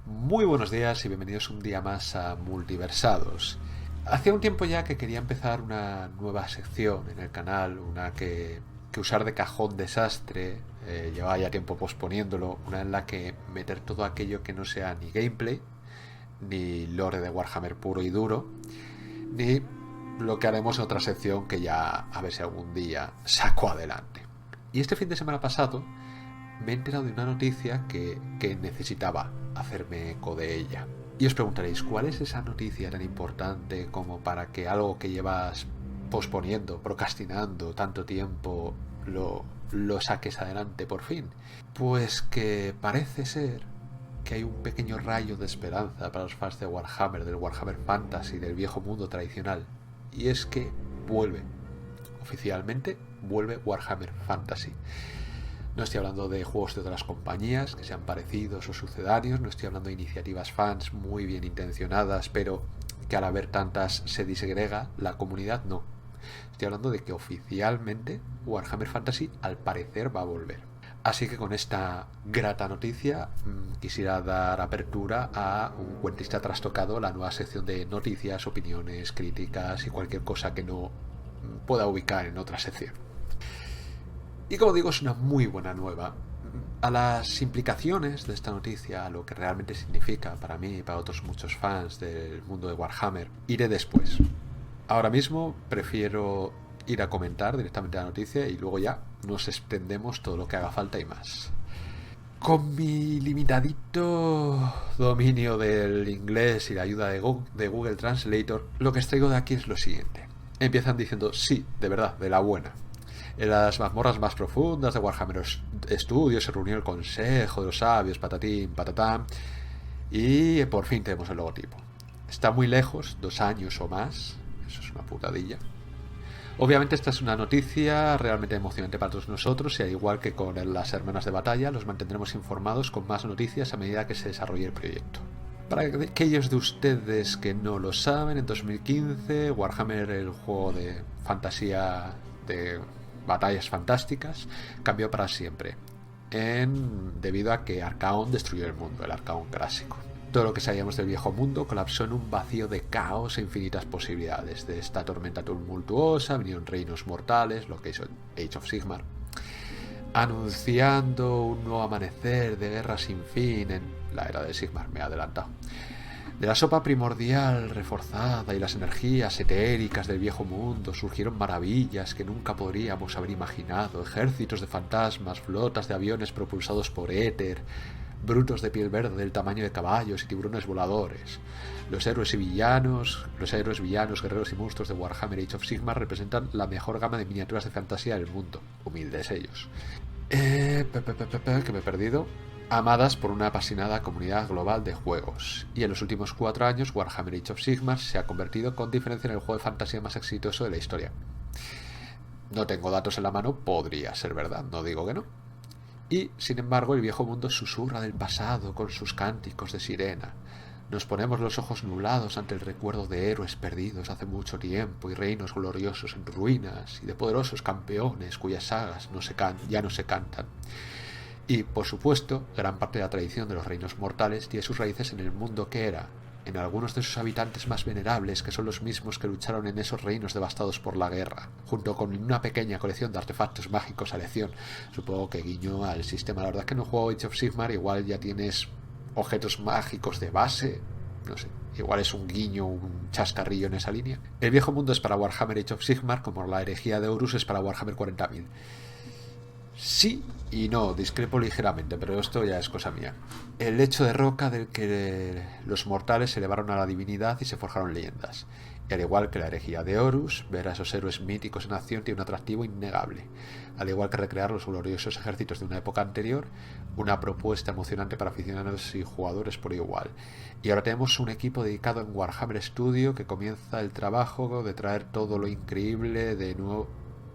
Muy buenos días y bienvenidos un día más a Multiversados. Hacía un tiempo ya que quería empezar una nueva sección en el canal, una que usar de cajón desastre, llevaba ya tiempo posponiéndolo, una en la que meter todo aquello que no sea ni gameplay, ni lore de Warhammer puro y duro, ni lo que haremos en otra sección que ya a ver si algún día saco adelante. Y este fin de semana pasado me he enterado de una noticia que necesitaba hacerme eco de ella. Y os preguntaréis, ¿cuál es esa noticia tan importante como para que algo que llevas posponiendo, procrastinando tanto tiempo, lo saques adelante por fin? Pues que parece ser que hay un pequeño rayo de esperanza para los fans de Warhammer, del Warhammer Fantasy, del viejo mundo tradicional. Y es que vuelve, oficialmente, vuelve Warhammer Fantasy. No estoy hablando de juegos de otras compañías que sean parecidos o sucedáneos, no estoy hablando de iniciativas fans muy bien intencionadas, pero que al haber tantas se disgrega la comunidad, no. Estoy hablando de que oficialmente Warhammer Fantasy al parecer va a volver. Así que con esta grata noticia quisiera dar apertura a un cuentista trastocado, la nueva sección de noticias, opiniones, críticas y cualquier cosa que no pueda ubicar en otra sección. Y como digo, es una muy buena nueva. A las implicaciones de esta noticia, a lo que realmente significa para mí y para otros muchos fans del mundo de Warhammer, iré después. Ahora mismo prefiero ir a comentar directamente la noticia y luego ya nos extendemos todo lo que haga falta y más. Con mi limitadito dominio del inglés y la ayuda de Google Translator, lo que extraigo de aquí es lo siguiente. Empiezan diciendo sí, de verdad, de la buena. En las mazmorras más profundas de Warhammer Studios se reunió el consejo de los sabios, patatín, patatán, y por fin tenemos el logotipo. Está muy lejos, 2 años o más, eso es una putadilla. Obviamente esta es una noticia realmente emocionante para todos nosotros y al igual que con las hermanas de batalla, los mantendremos informados con más noticias a medida que se desarrolle el proyecto. Para aquellos de ustedes que no lo saben, en 2015 Warhammer, el juego de fantasía de batallas fantásticas, cambió para siempre debido a que Arcaon destruyó el mundo, el Arcaon clásico. Todo lo que sabíamos del viejo mundo colapsó en un vacío de caos e infinitas posibilidades. De esta tormenta tumultuosa vinieron reinos mortales, lo que hizo Age of Sigmar, anunciando un nuevo amanecer de guerra sin fin en la era de Sigmar. Me he adelantado. De la sopa primordial reforzada y las energías etéricas del viejo mundo surgieron maravillas que nunca podríamos haber imaginado, ejércitos de fantasmas, flotas de aviones propulsados por éter, brutos de piel verde del tamaño de caballos y tiburones voladores. Los héroes villanos, guerreros y monstruos de Warhammer Age of Sigmar representan la mejor gama de miniaturas de fantasía del mundo. Humildes ellos. Que me he perdido. Amadas por una apasionada comunidad global de juegos. Y en los últimos 4 años, Warhammer Age of Sigmar se ha convertido con diferencia en el juego de fantasía más exitoso de la historia. No tengo datos en la mano, podría ser verdad, no digo que no. Y, sin embargo, el viejo mundo susurra del pasado con sus cánticos de sirena. Nos ponemos los ojos nublados ante el recuerdo de héroes perdidos hace mucho tiempo y reinos gloriosos en ruinas y de poderosos campeones cuyas sagas ya no se cantan. Y, por supuesto, gran parte de la tradición de los reinos mortales tiene sus raíces en el mundo que era, en algunos de sus habitantes más venerables, que son los mismos que lucharon en esos reinos devastados por la guerra, junto con una pequeña colección de artefactos mágicos a elección. Supongo que guiño al sistema. La verdad es que no juego Age of Sigmar, igual ya tienes objetos mágicos de base, no sé. Igual es un guiño, un chascarrillo en esa línea. El viejo mundo es para Warhammer Age of Sigmar, como la herejía de Horus es para Warhammer 40.000. Sí y no, discrepo ligeramente, pero esto ya es cosa mía. El lecho de roca del que los mortales se elevaron a la divinidad y se forjaron leyendas. Y al igual que la herejía de Horus, ver a esos héroes míticos en acción tiene un atractivo innegable. Al igual que recrear los gloriosos ejércitos de una época anterior, una propuesta emocionante para aficionados y jugadores por igual. Y ahora tenemos un equipo dedicado en Warhammer Studio que comienza el trabajo de traer todo lo increíble de nuevo,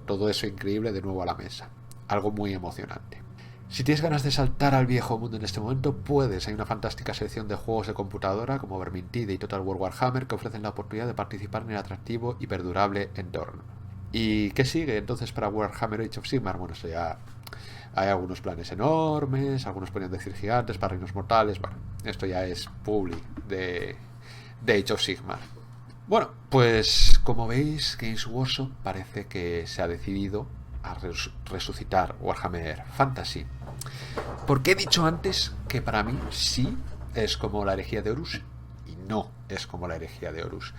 todo eso increíble de nuevo a la mesa. Algo muy emocionante. Si tienes ganas de saltar al viejo mundo en este momento, puedes. Hay una fantástica selección de juegos de computadora como Vermintide y Total War Warhammer que ofrecen la oportunidad de participar en el atractivo y perdurable entorno. ¿Y qué sigue entonces para Warhammer Age of Sigmar? Bueno, ya hay algunos planes enormes, algunos podrían decir gigantes para reinos mortales. Bueno, Esto ya es publi de Age of Sigmar. Bueno, pues como veis, Games Workshop parece que se ha decidido a resucitar Warhammer Fantasy. Porque he dicho antes que para mí sí es como la herejía de Horus y no es como la herejía de Horus.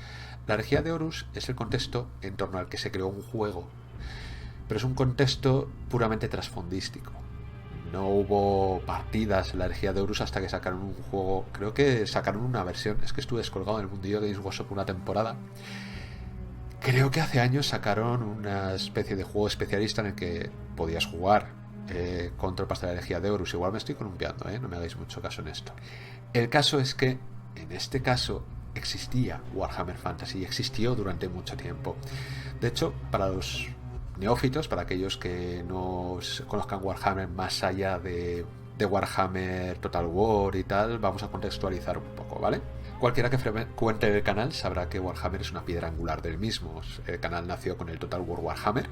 La herejía de Horus es el contexto en torno al que se creó un juego, pero es un contexto puramente trasfondístico. No hubo partidas en la herejía de Horus hasta que sacaron un juego. Creo que sacaron una versión. Es que estuve descolgado en el mundillo de Games Workshop una temporada. Creo que hace años sacaron una especie de juego especialista en el que podías jugar contra el de la herejía de Horus. Igual me estoy columpiando, no me hagáis mucho caso en esto. El caso es que, en este caso, existía Warhammer Fantasy y existió durante mucho tiempo. De hecho, para los neófitos, para aquellos que no conozcan Warhammer más allá de Warhammer Total War y tal, vamos a contextualizar un poco, ¿vale? Cualquiera que frecuente el canal sabrá que Warhammer es una piedra angular del mismo. El canal nació con el Total War Warhammer,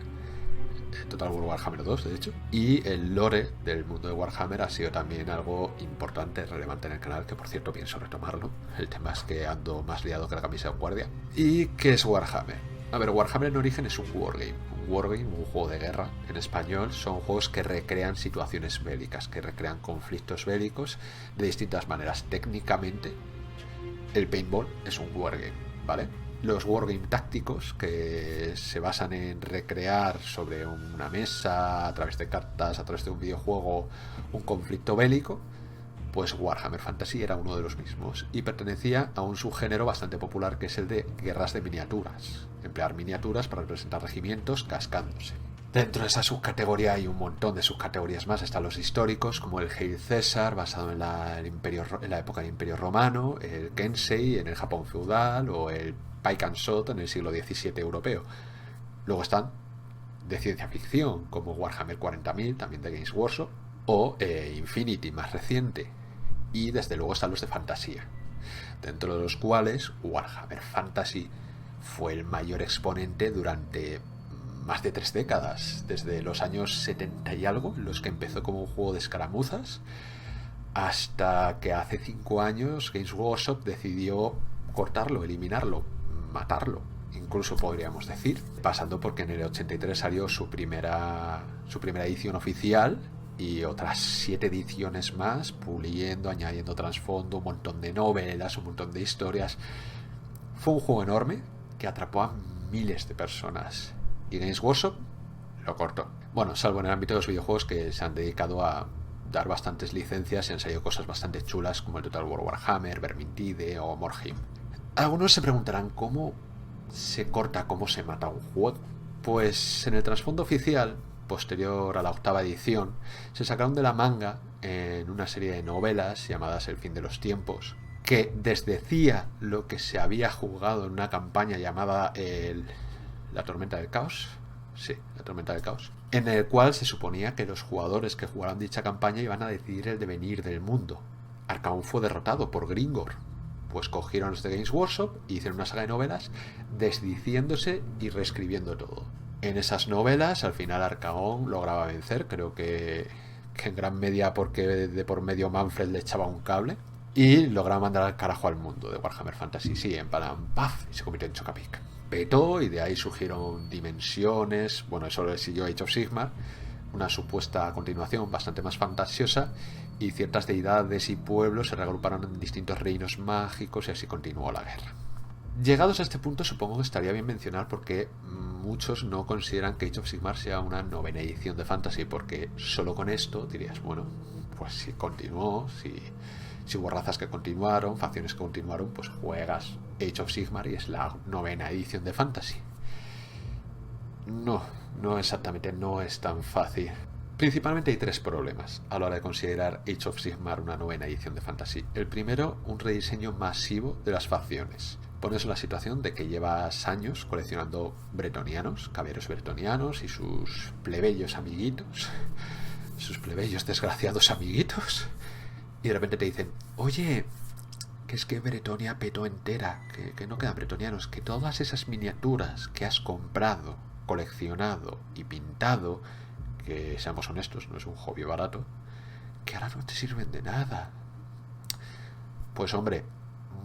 Total War Warhammer 2 de hecho, y el lore del mundo de Warhammer ha sido también algo importante, relevante en el canal, que por cierto pienso retomarlo. El tema es que ando más liado que la camisa de guardia. ¿Y qué es Warhammer? A ver, Warhammer en origen es un wargame. Un wargame, un juego de guerra en español, son juegos que recrean situaciones bélicas, que recrean conflictos bélicos de distintas maneras. Técnicamente, el paintball es un wargame, ¿vale? Los wargame tácticos, que se basan en recrear sobre una mesa, a través de cartas, a través de un videojuego, un conflicto bélico, pues Warhammer Fantasy era uno de los mismos y pertenecía a un subgénero bastante popular que es el de guerras de miniaturas. Emplear miniaturas para representar regimientos cascándose. Dentro de esa subcategoría hay un montón de subcategorías más. Están los históricos, como el Hail César, basado en la época del Imperio Romano, el Kensei en el Japón feudal, o el Pike and Shot en el siglo XVII europeo. Luego están de ciencia ficción, como Warhammer 40.000, también de Games Workshop, o Infinity, más reciente. Y desde luego están los de fantasía, dentro de los cuales Warhammer Fantasy fue el mayor exponente durante más de 3 décadas, desde los años 70 y algo, en los que empezó como un juego de escaramuzas, hasta que hace 5 años Games Workshop decidió cortarlo, eliminarlo, matarlo, incluso podríamos decir, pasando porque en el 83 salió su primera edición oficial y otras 7 ediciones más, puliendo, añadiendo trasfondo, un montón de novelas, un montón de historias. Fue un juego enorme que atrapó a miles de personas. Y Games Workshop lo cortó. Bueno, salvo en el ámbito de los videojuegos, que se han dedicado a dar bastantes licencias y han salido cosas bastante chulas como el Total War Warhammer, Vermintide o Morhaime. Algunos se preguntarán cómo se corta, cómo se mata un juego. Pues en el trasfondo oficial, posterior a la 8ª edición, se sacaron de la manga en una serie de novelas llamadas El fin de los tiempos, que desdecía lo que se había jugado en una campaña llamada La tormenta del caos. Sí, la tormenta del caos. En el cual se suponía que los jugadores que jugaran dicha campaña iban a decidir el devenir del mundo. Arcaón fue derrotado por Gringor. Pues cogieron los de Games Workshop y hicieron una saga de novelas desdiciéndose y reescribiendo todo. En esas novelas, al final Arcaón lograba vencer, creo que en gran medida porque de por medio Manfred le echaba un cable, y lograba mandar al carajo al mundo de Warhammer Fantasy. Sí, en plan, ¡paf! Y se convirtió en Chocapic. Petó y de ahí surgieron dimensiones. Bueno, eso le siguió Age of Sigmar, una supuesta continuación bastante más fantasiosa, y ciertas deidades y pueblos se reagruparon en distintos reinos mágicos y así continuó la guerra. Llegados a este punto, supongo que estaría bien mencionar por qué muchos no consideran que Age of Sigmar sea una 9ª edición de Fantasy, porque solo con esto dirías, bueno, pues si continuó, si hubo razas que continuaron, facciones que continuaron, pues juegas Age of Sigmar y es la 9ª edición de Fantasy. No exactamente, no es tan fácil. Principalmente hay 3 problemas a la hora de considerar Age of Sigmar una 9ª edición de Fantasy. El primero, un rediseño masivo de las facciones. Pones en la situación de que llevas años coleccionando bretonianos, caballeros bretonianos y sus plebeyos amiguitos, sus plebeyos desgraciados amiguitos, y de repente te dicen, oye, que es que Bretonia petó entera, que no quedan bretonianos, que todas esas miniaturas que has comprado, coleccionado y pintado, que seamos honestos, no es un hobby barato, que ahora no te sirven de nada. pues hombre,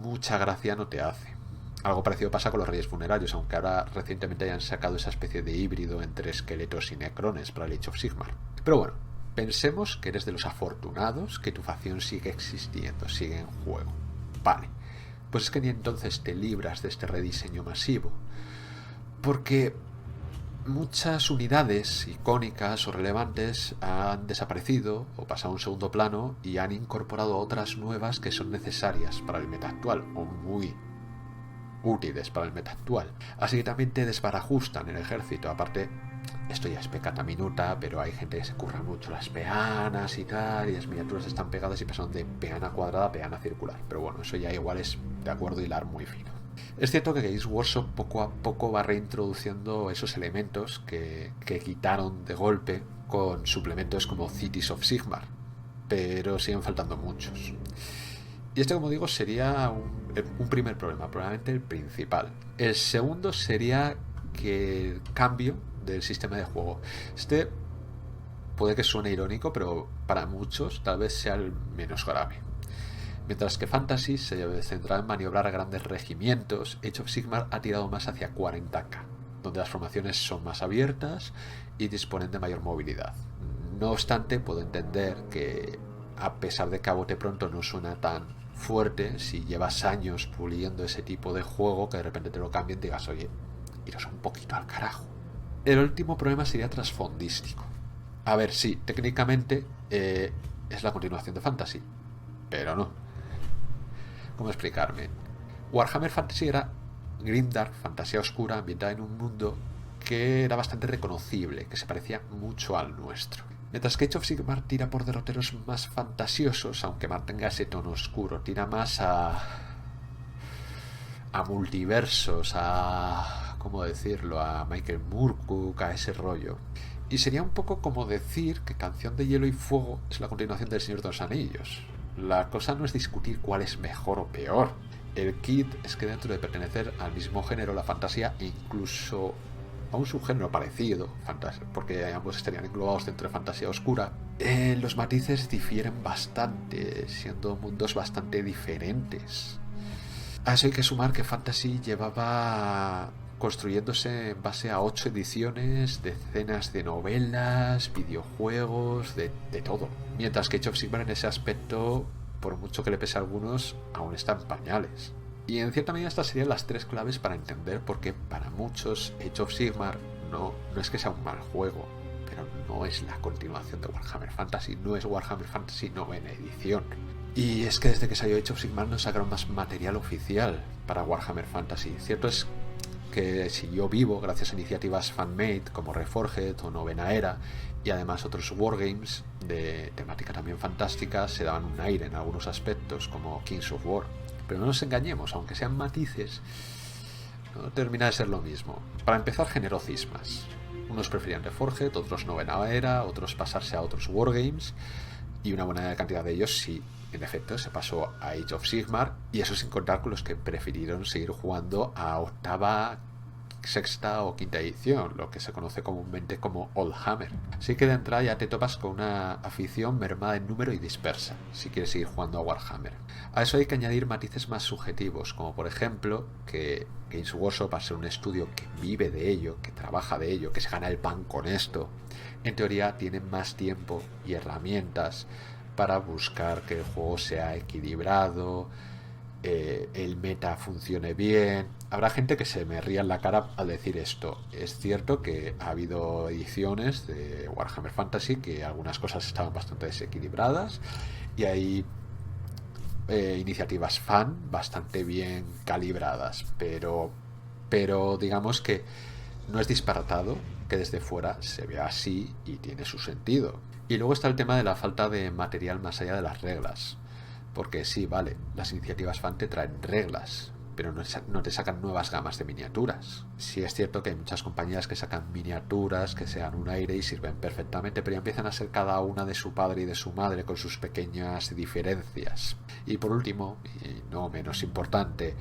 mucha gracia no te hace. Algo parecido pasa con los Reyes Funerarios, aunque ahora recientemente hayan sacado esa especie de híbrido entre esqueletos y necrones para el Age of Sigmar. Pero bueno, pensemos que eres de los afortunados, que tu facción sigue existiendo, sigue en juego. Vale, pues es que ni entonces te libras de este rediseño masivo. Porque muchas unidades icónicas o relevantes han desaparecido o pasado a un segundo plano y han incorporado otras nuevas que son necesarias para el meta actual o muy útiles para el meta actual. Así que también te desbarajustan el ejército. Aparte, esto ya es pecata minuta, pero hay gente que se curra mucho las peanas y tal, y las miniaturas están pegadas y pasan de peana cuadrada a peana circular. Pero bueno, eso ya igual es de acuerdo hilar muy fino. Es cierto que Games Workshop poco a poco va reintroduciendo esos elementos que quitaron de golpe con suplementos como Cities of Sigmar, pero siguen faltando muchos. Y este, como digo, sería un primer problema, probablemente el principal. El segundo sería que el cambio del sistema de juego. Este puede que suene irónico, pero para muchos tal vez sea el menos grave. Mientras que Fantasy se centra en maniobrar a grandes regimientos, Age of Sigmar ha tirado más hacia 40k, donde las formaciones son más abiertas y disponen de mayor movilidad. No obstante, puedo entender que, a pesar de que a bote pronto no suena tan fuerte, si llevas años puliendo ese tipo de juego, que de repente te lo cambien, digas, oye, iros un poquito al carajo. El último problema sería trasfondístico. A ver, sí, técnicamente es la continuación de Fantasy, pero no. ¿Cómo explicarme? Warhammer Fantasy era grimdark, fantasía oscura, ambientada en un mundo que era bastante reconocible, que se parecía mucho al nuestro. Mientras que Age of Sigmar tira por derroteros más fantasiosos, aunque mantenga ese tono oscuro, tira más a multiversos, a... ¿cómo decirlo? A Michael Moorcock, a ese rollo. Y sería un poco como decir que Canción de Hielo y Fuego es la continuación del Señor de los Anillos. La cosa no es discutir cuál es mejor o peor. El kit es que dentro de pertenecer al mismo género, la fantasía, e incluso a un subgénero parecido, porque ambos estarían englobados dentro de fantasía oscura, los matices difieren bastante, siendo mundos bastante diferentes. A eso hay que sumar que Fantasy llevaba construyéndose en base a 8 ediciones, decenas de novelas, videojuegos, de todo. Mientras que Age of Sigmar en ese aspecto, por mucho que le pese a algunos, aún está en pañales. Y en cierta medida estas serían las 3 claves para entender por qué para muchos Age of Sigmar no es que sea un mal juego, pero no es la continuación de Warhammer Fantasy, no es Warhammer Fantasy novena edición. Y es que desde que salió Age of Sigmar no sacaron más material oficial para Warhammer Fantasy. Cierto es que siguió vivo gracias a iniciativas fanmade como Reforged o Novena Era, y además otros wargames de temática también fantástica se daban un aire en algunos aspectos, como Kings of War. Pero no nos engañemos, aunque sean matices, no termina de ser lo mismo. Para empezar, generó cismas. Unos preferían Reforged, otros Novena Era, otros pasarse a otros wargames, y una buena cantidad de ellos sí, en efecto, se pasó a Age of Sigmar, y eso sin contar con los que prefirieron seguir jugando a octava, sexta o quinta edición, lo que se conoce comúnmente como Oldhammer. Así que de entrada ya te topas con una afición mermada en número y dispersa, si quieres seguir jugando a Warhammer. A eso hay que añadir matices más subjetivos, como por ejemplo que Games Workshop, al ser un estudio que vive de ello, que trabaja de ello, que se gana el pan con esto, en teoría tienen más tiempo y herramientas para buscar que el juego sea equilibrado, el meta funcione bien. Habrá gente que se me ría en la cara al decir esto. Es cierto que ha habido ediciones de Warhammer Fantasy que algunas cosas estaban bastante desequilibradas y hay iniciativas fan bastante bien calibradas, pero digamos que no es disparatado que desde fuera se vea así y tiene su sentido. Y luego está el tema de la falta de material más allá de las reglas. Porque sí, vale, las iniciativas fan te traen reglas, pero no te sacan nuevas gamas de miniaturas. Sí es cierto que hay muchas compañías que sacan miniaturas que se dan un aire y sirven perfectamente, pero ya empiezan a ser cada una de su padre y de su madre con sus pequeñas diferencias. Y por último, y no menos importante,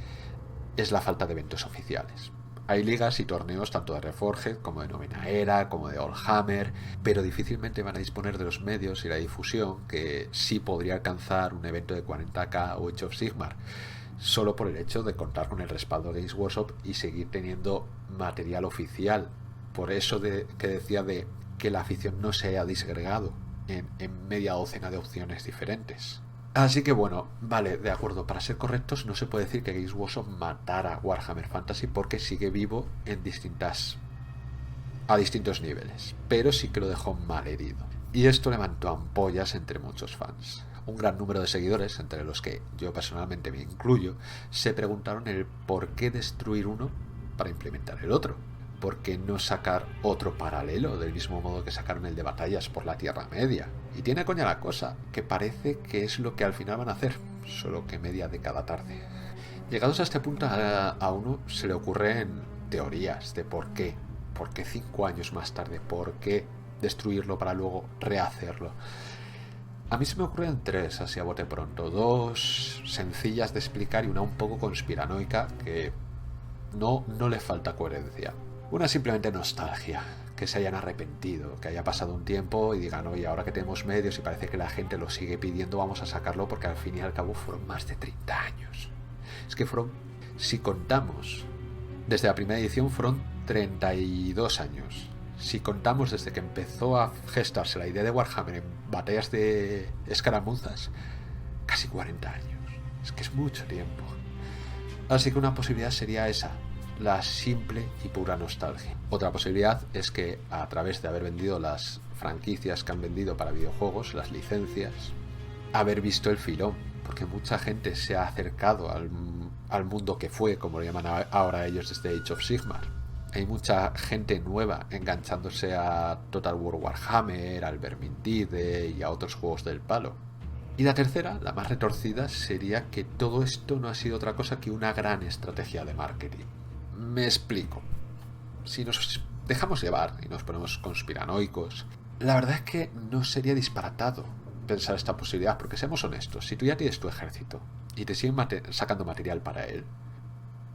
es la falta de eventos oficiales. Hay ligas y torneos tanto de Reforged como de Novena Era, como de Oldhammer, pero difícilmente van a disponer de los medios y la difusión que sí podría alcanzar un evento de 40K o Age of Sigmar, solo por el hecho de contar con el respaldo de Games Workshop y seguir teniendo material oficial. Por eso que decía de que la afición no se haya disgregado en media docena de opciones diferentes. Así que bueno, vale, de acuerdo, para ser correctos no se puede decir que Games Workshop matara Warhammer Fantasy porque sigue vivo a distintos niveles, pero sí que lo dejó mal herido. Y esto levantó ampollas entre muchos fans. Un gran número de seguidores, entre los que yo personalmente me incluyo, se preguntaron el por qué destruir uno para implementar el otro. ¿Por qué no sacar otro paralelo del mismo modo que sacaron el de batallas por la Tierra Media? Y tiene coña la cosa, que parece que es lo que al final van a hacer, solo que media década tarde. Llegados a este punto, a uno se le ocurren teorías de por qué. ¿Por qué 5 años más tarde? ¿Por qué destruirlo para luego rehacerlo? A mí se me ocurren 3, así a bote pronto. 2 sencillas de explicar y una un poco conspiranoica que no le falta coherencia. Una simplemente nostalgia, que se hayan arrepentido, que haya pasado un tiempo y digan, oye, ahora que tenemos medios y parece que la gente lo sigue pidiendo, vamos a sacarlo porque al fin y al cabo fueron más de 30 años. Es que fueron, si contamos, desde la primera edición fueron 32 años. Si contamos desde que empezó a gestarse la idea de Warhammer en batallas de escaramuzas, casi 40 años. Es que es mucho tiempo. Así que una posibilidad sería esa, la simple y pura nostalgia. Otra posibilidad es que a través de haber vendido las franquicias que han vendido para videojuegos, las licencias, haber visto el filón, porque mucha gente se ha acercado al mundo que fue, como lo llaman ahora ellos desde Age of Sigmar. Hay mucha gente nueva enganchándose a Total War Warhammer, al Vermintide y a otros juegos del palo. Y la tercera, la más retorcida, sería que todo esto no ha sido otra cosa que una gran estrategia de marketing. Me explico. Si nos dejamos llevar y nos ponemos conspiranoicos, la verdad es que no sería disparatado pensar esta posibilidad, porque seamos honestos, si tú ya tienes tu ejército y te siguen sacando material para él,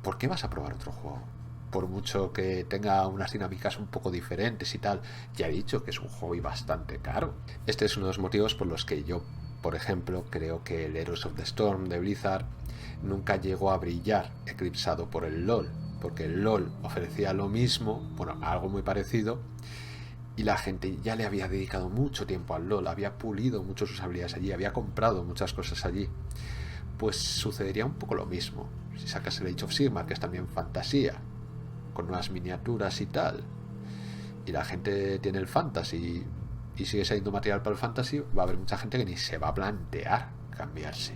¿por qué vas a probar otro juego? Por mucho que tenga unas dinámicas un poco diferentes y tal, ya he dicho que es un hobby bastante caro. Este es uno de los motivos por los que yo, por ejemplo, creo que el Heroes of the Storm de Blizzard nunca llegó a brillar eclipsado por el LoL, porque el LoL ofrecía lo mismo, bueno, algo muy parecido, y la gente ya le había dedicado mucho tiempo al LoL, había pulido mucho sus habilidades allí, había comprado muchas cosas allí. Pues sucedería un poco lo mismo si sacas el Age of Sigmar, que es también fantasía, con nuevas miniaturas y tal, y la gente tiene el fantasy y sigue saliendo material para el fantasy, va a haber mucha gente que ni se va a plantear cambiarse.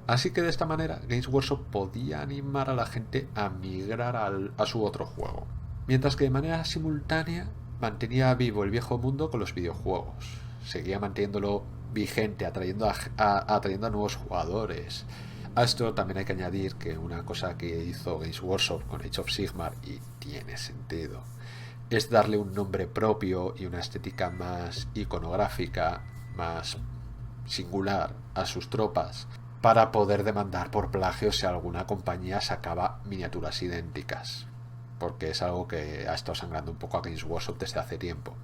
Así que de esta manera Games Workshop podía animar a la gente a migrar a su otro juego, mientras que de manera simultánea mantenía vivo el viejo mundo con los videojuegos, seguía manteniéndolo vigente, atrayendo a nuevos jugadores. A esto también hay que añadir que una cosa que hizo Games Workshop con Age of Sigmar, y tiene sentido, es darle un nombre propio y una estética más iconográfica, más singular a sus tropas, para poder demandar por plagio si alguna compañía sacaba miniaturas idénticas, porque es algo que ha estado sangrando un poco a Games Workshop desde hace tiempo.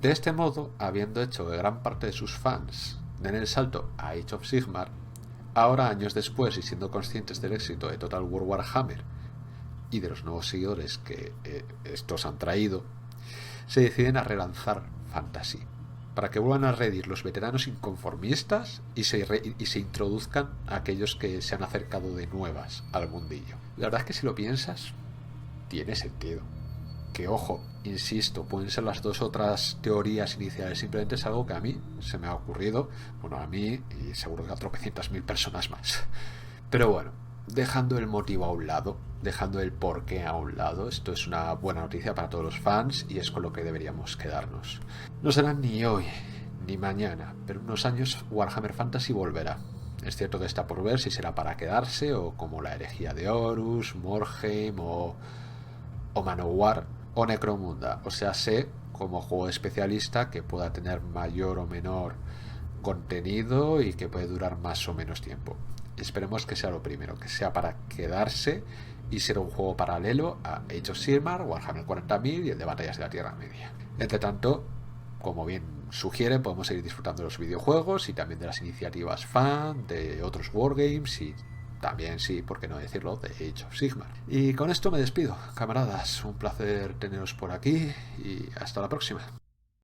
De este modo, habiendo hecho que gran parte de sus fans den el salto a Age of Sigmar, ahora, años después, y siendo conscientes del éxito de Total War Warhammer y de los nuevos seguidores que estos han traído, se deciden a relanzar Fantasy, para que vuelvan a redir los veteranos inconformistas y se introduzcan a aquellos que se han acercado de nuevas al mundillo. La verdad es que si lo piensas, tiene sentido. Que ojo, insisto, pueden ser las dos otras teorías iniciales, simplemente es algo que a mí se me ha ocurrido, bueno, a mí y seguro que a tropecientas mil personas más. Pero bueno, dejando el motivo a un lado, dejando el porqué a un lado, esto es una buena noticia para todos los fans y es con lo que deberíamos quedarnos. No será ni hoy ni mañana, pero en unos años Warhammer Fantasy volverá. Es cierto que está por ver si será para quedarse o como la herejía de Horus, Morhaime o Manowar o Necromunda, o sea, sé como juego especialista que pueda tener mayor o menor contenido y que puede durar más o menos tiempo. Esperemos que sea lo primero, que sea para quedarse y ser un juego paralelo a Age of Sigmar, Warhammer 40.000 y el de Batallas de la Tierra Media. Entre tanto, como bien sugiere, podemos seguir disfrutando de los videojuegos y también de las iniciativas fan, de otros wargames y también, sí, por qué no decirlo, de Age of Sigmar. Y con esto me despido, camaradas. Un placer teneros por aquí y hasta la próxima.